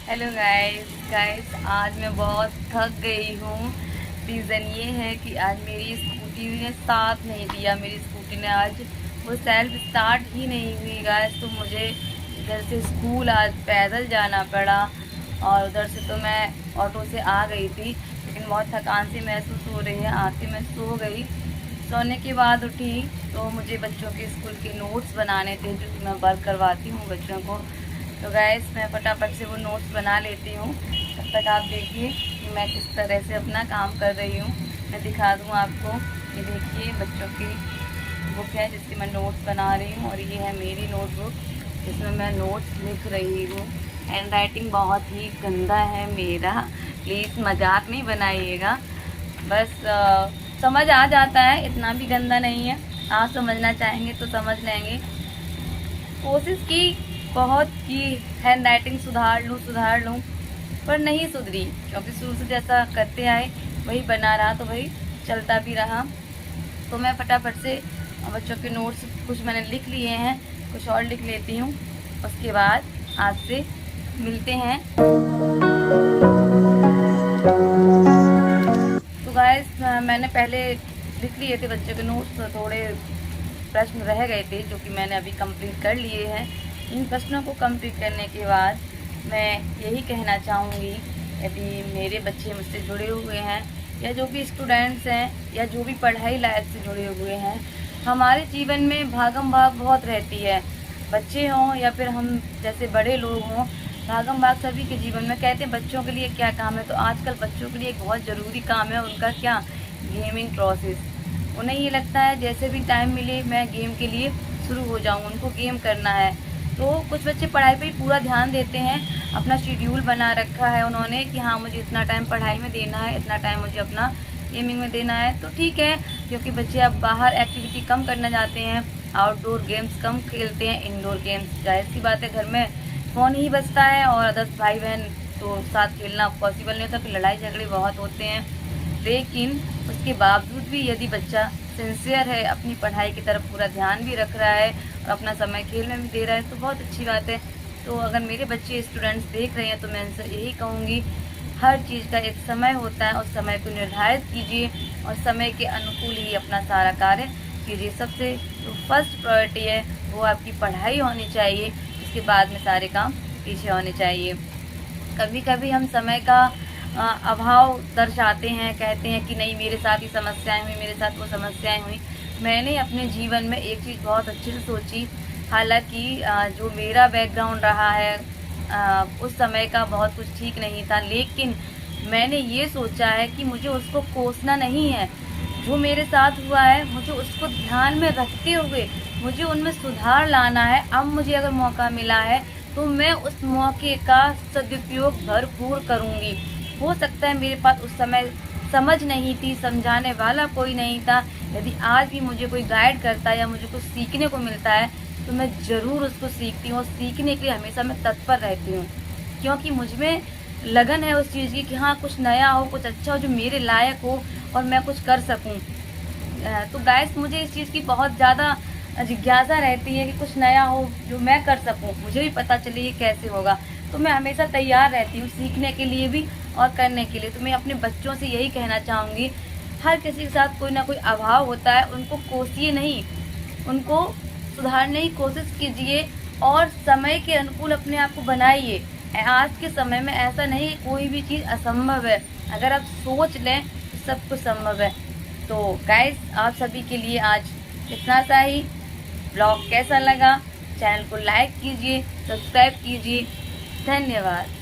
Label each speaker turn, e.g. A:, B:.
A: Hello guys आज मैं बहुत थक गई हूँ। रीज़न ये है कि आज मेरी स्कूटी ने साथ नहीं दिया। मेरी स्कूटी ने आज वो सेल्फ स्टार्ट ही नहीं हुई गाइस। तो मुझे इधर से स्कूल आज पैदल जाना पड़ा और उधर से तो मैं ऑटो से आ गई थी, लेकिन बहुत थकान सी महसूस हो रही है। आके मैं सो गई। सोने के बाद उठी तो मुझे बच्चों के स्कूल के नोट्स बनाने थे, जो कि मैं वर्क करवाती हूँ बच्चों को। तो गैस मैं फटाफट से वो नोट्स बना लेती हूँ। तब तक आप देखिए कि मैं किस तरह से अपना काम कर रही हूँ। मैं दिखा दूँ आपको। ये देखिए बच्चों की बुक है जिसकी मैं नोट्स बना रही हूँ, और ये है मेरी नोटबुक जिसमें मैं नोट्स लिख रही हूँ। हैंड राइटिंग बहुत ही गंदा है मेरा, प्लीज़ मजाक नहीं बनाइएगा। बस समझ आ जाता है, इतना भी गंदा नहीं है। आप समझना चाहेंगे तो समझ लेंगे। कोशिश की बहुत की हैंड राइटिंग सुधार लूँ, पर नहीं सुधरी, क्योंकि शुरू से जैसा करते आए वही बना रहा, तो वही चलता भी रहा। तो मैं फटाफट से बच्चों के नोट्स कुछ मैंने लिख लिए हैं, कुछ और लिख लेती हूँ। उसके बाद आपसे मिलते हैं। तो गाइस मैंने पहले लिख लिए थे बच्चों के नोट्स, तो थोड़े प्रश्न रह गए थे जो कि मैंने अभी कंप्लीट कर लिए हैं। इन प्रश्नों को कंप्लीट करने के बाद मैं यही कहना चाहूँगी, यदि मेरे बच्चे मुझसे जुड़े हुए हैं या जो भी स्टूडेंट्स हैं या जो भी पढ़ाई लायक से जुड़े हुए हैं, हमारे जीवन में भागम भाग बहुत रहती है। बच्चे हों या फिर हम जैसे बड़े लोग हों, भागम भाग सभी के जीवन में। कहते हैं बच्चों के लिए क्या काम है, तो आजकल बच्चों के लिए एक बहुत ज़रूरी काम है उनका क्या, गेमिंग प्रोसेस। उन्हें ये लगता है जैसे भी टाइम मिले मैं गेम के लिए शुरू हो जाऊँ, उनको गेम करना है। तो कुछ बच्चे पढ़ाई पे ही पूरा ध्यान देते हैं, अपना शेड्यूल बना रखा है उन्होंने कि हाँ मुझे इतना टाइम पढ़ाई में देना है, इतना टाइम मुझे अपना गेमिंग में देना है। तो ठीक है, क्योंकि बच्चे अब बाहर एक्टिविटी कम करना चाहते हैं, आउटडोर गेम्स कम खेलते हैं, इंडोर गेम्स जाहिर सी बात है घर में फ़ोन ही बजता है, और अदर्स भाई बहन तो साथ खेलना पॉसिबल नहीं होता, फिर लड़ाई झगड़े बहुत होते हैं। लेकिन उसके बावजूद भी यदि बच्चा सिंसियर है, अपनी पढ़ाई की तरफ पूरा ध्यान भी रख रहा है और अपना समय खेल में भी दे रहा है, तो बहुत अच्छी बात है। तो अगर मेरे बच्चे स्टूडेंट्स देख रहे हैं तो मैं इनसे यही कहूँगी, हर चीज़ का एक समय होता है, उस समय को निर्धारित कीजिए और समय के अनुकूल ही अपना सारा कार्य कीजिए। सबसे जो फर्स्ट प्रायोरिटी है वो आपकी पढ़ाई होनी चाहिए, इसके बाद में सारे काम पीछे होने चाहिए। कभी कभी हम समय का अभाव दर्शाते हैं, कहते हैं कि नहीं मेरे साथ ही समस्याएं हुई, मेरे साथ वो समस्याएं हुई। मैंने अपने जीवन में एक चीज़ बहुत अच्छे से सोची। हालांकि जो मेरा बैकग्राउंड रहा है उस समय का बहुत कुछ ठीक नहीं था, लेकिन मैंने ये सोचा है कि मुझे उसको कोसना नहीं है। जो मेरे साथ हुआ है मुझे उसको ध्यान में रखते हुए मुझे उनमें सुधार लाना है। अब मुझे अगर मौका मिला है तो मैं उस मौके का सदुपयोग भरपूर करूँगी। हो सकता है मेरे पास उस समय समझ नहीं थी, समझाने वाला कोई नहीं था। यदि आज भी मुझे कोई गाइड करता है या मुझे कुछ सीखने को मिलता है तो मैं ज़रूर उसको सीखती हूँ, और सीखने के लिए हमेशा मैं तत्पर रहती हूँ, क्योंकि मुझ में लगन है उस चीज़ की कि हाँ कुछ नया हो, कुछ अच्छा हो जो मेरे लायक हो और मैं कुछ कर सकूँ। तो गाइस मुझे इस चीज़ की बहुत ज़्यादा जिज्ञासा रहती है कि कुछ नया हो जो मैं कर सकूं, मुझे भी पता चले ये कैसे होगा। तो मैं हमेशा तैयार रहती हूँ सीखने के लिए भी और करने के लिए। तो मैं अपने बच्चों से यही कहना चाहूँगी, हर किसी के साथ कोई ना कोई अभाव होता है, उनको कोसिए नहीं, उनको सुधारने की कोशिश कीजिए और समय के अनुकूल अपने आप को बनाइए। आज के समय में ऐसा नहीं कोई भी चीज़ असंभव है, अगर आप सोच लें तो सब कुछ संभव है। तो गाइस आप सभी के लिए आज इतना सा ही। ब्लॉग कैसा लगा, चैनल को लाइक कीजिए, सब्सक्राइब कीजिए। धन्यवाद।